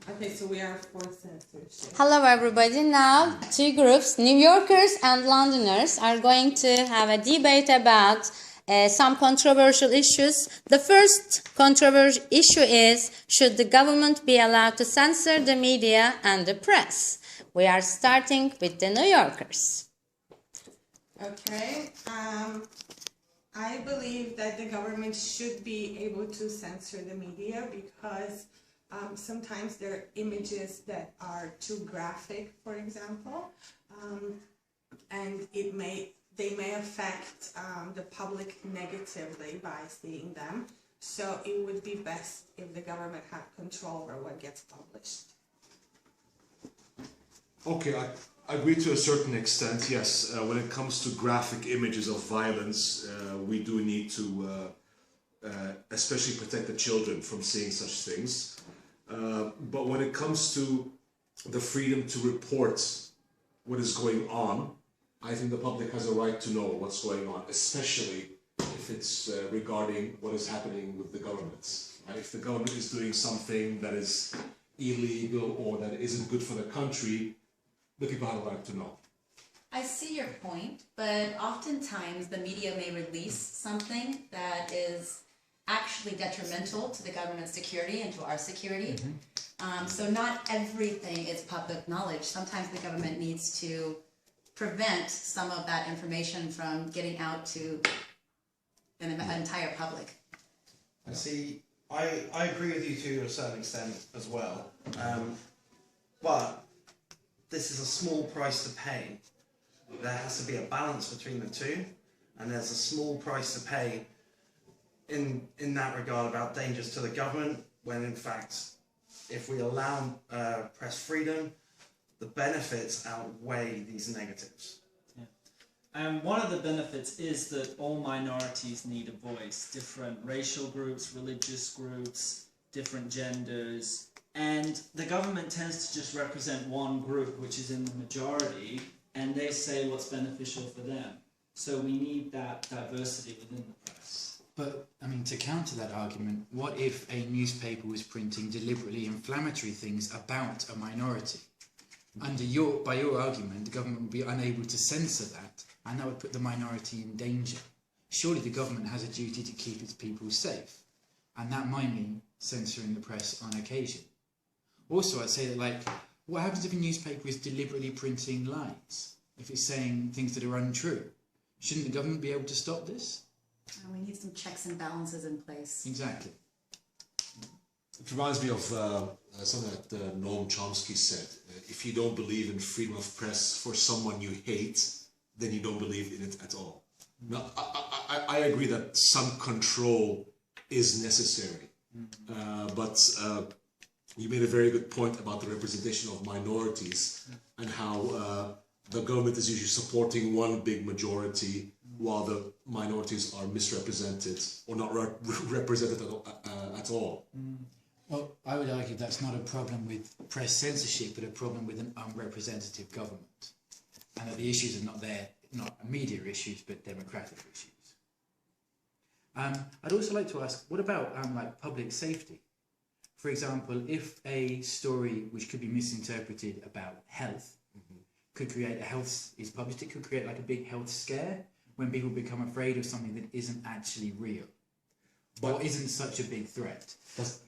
Okay, so we are for censorship. Hello everybody. Now two groups, New Yorkers and Londoners, are going to have a debate about some controversial issues. The first controversial issue is, should the government be allowed to censor the media and the press? We are starting with the New Yorkers. Okay, I believe that the government should be able to censor the media because sometimes there are images that are too graphic, for example, and they may affect the public negatively by seeing them. So it would be best if the government had control over what gets published. Okay, I agree to a certain extent, yes. When it comes to graphic images of violence, we do need to especially protect the children from seeing such things. But when it comes to the freedom to report what is going on, I think the public has a right to know what's going on, especially if it's regarding what is happening with the government. And if the government is doing something that is illegal or that isn't good for the country, the people have a right to know. I see your point, but oftentimes the media may release something that is actually detrimental to the government's security and to our security. So not everything is public knowledge. Sometimes the government needs to prevent some of that information from getting out to an entire public. I agree with you to a certain extent as well, but this is a small price to pay. There has to be a balance between the two, and there's a small price to pay in that regard about dangers to the government, when in fact, if we allow press freedom, the benefits outweigh these negatives. Yeah. And one of the benefits is that all minorities need a voice. Different racial groups, religious groups, different genders. And the government tends to just represent one group, which is in the majority, and they say what's beneficial for them. So we need that diversity within the press. But, I mean, to counter that argument, what if a newspaper was printing deliberately inflammatory things about a minority? By your argument, the government would be unable to censor that, and that would put the minority in danger. Surely the government has a duty to keep its people safe, and that might mean censoring the press on occasion. Also, I'd say that, like, what happens if a newspaper is deliberately printing lies? If it's saying things that are untrue? Shouldn't the government be able to stop this? We need some checks and balances in place. Exactly. It reminds me of something that Noam Chomsky said. If you don't believe in freedom of press for someone you hate, then you don't believe in it at all. Now, I agree that some control is necessary. But you made a very good point about the representation of minorities and how the government is usually supporting one big majority while the minorities are misrepresented or not represented at all. Well, I would argue that's not a problem with press censorship, but a problem with an unrepresentative government. And that the issues are not media issues, but democratic issues. I'd also like to ask, what about like public safety? For example, if a story which could be misinterpreted about health could create is published, it could create like a big health scare when people become afraid of something that isn't actually real, or isn't such a big threat.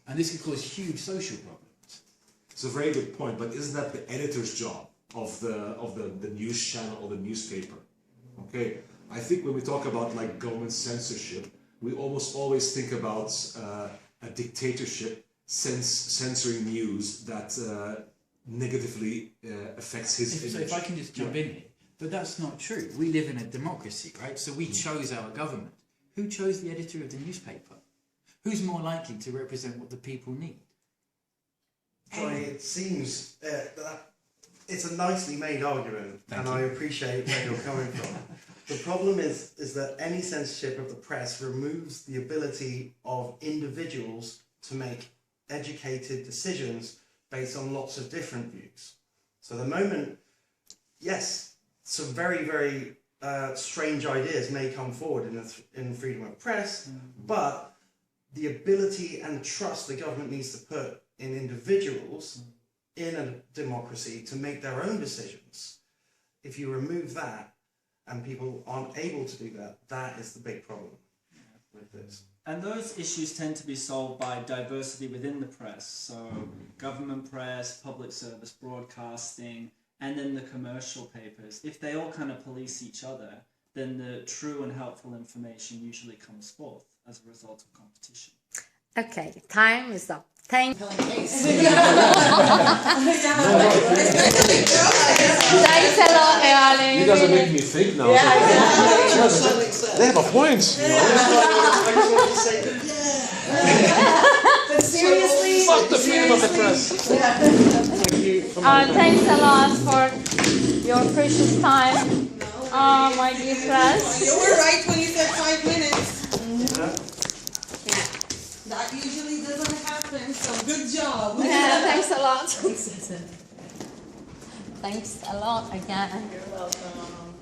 And this could cause huge social problems. It's a very good point, but isn't that the editor's job of the news channel or the newspaper? Okay, I think when we talk about like government censorship, we almost always think about a dictatorship censoring news that negatively affects his image. So if I can just jump in here, but that's not true. We live in a democracy, right? So we chose our government. Who chose the editor of the newspaper? Who's more likely to represent what the people need? Johnny, it seems that it's a nicely made argument, and I appreciate where you're coming from. The problem is that any censorship of the press removes the ability of individuals to make educated decisions based on lots of different views. So the moment, yes, some very, very strange ideas may come forward in freedom of press, but the ability and trust the government needs to put in individuals in a democracy to make their own decisions. If you remove that and people aren't able to do that, that is the big problem with this. And those issues tend to be solved by diversity within the press. So government press, public service broadcasting, and then the commercial papers. If they all kind of police each other, then the true and helpful information usually comes forth as a result of competition. Okay, time is up. Thanks a lot, Ali. You guys are making me think now. Yeah, They have a point. You know? I just wanted to say that, But seriously, Fuck the freedom of the press. Thank you. Thanks a lot for your precious time. Oh, my dear press. You were right when you said 5 minutes. That usually doesn't happen, so good job. Yeah, thanks a lot. Thanks a lot again. you're welcome.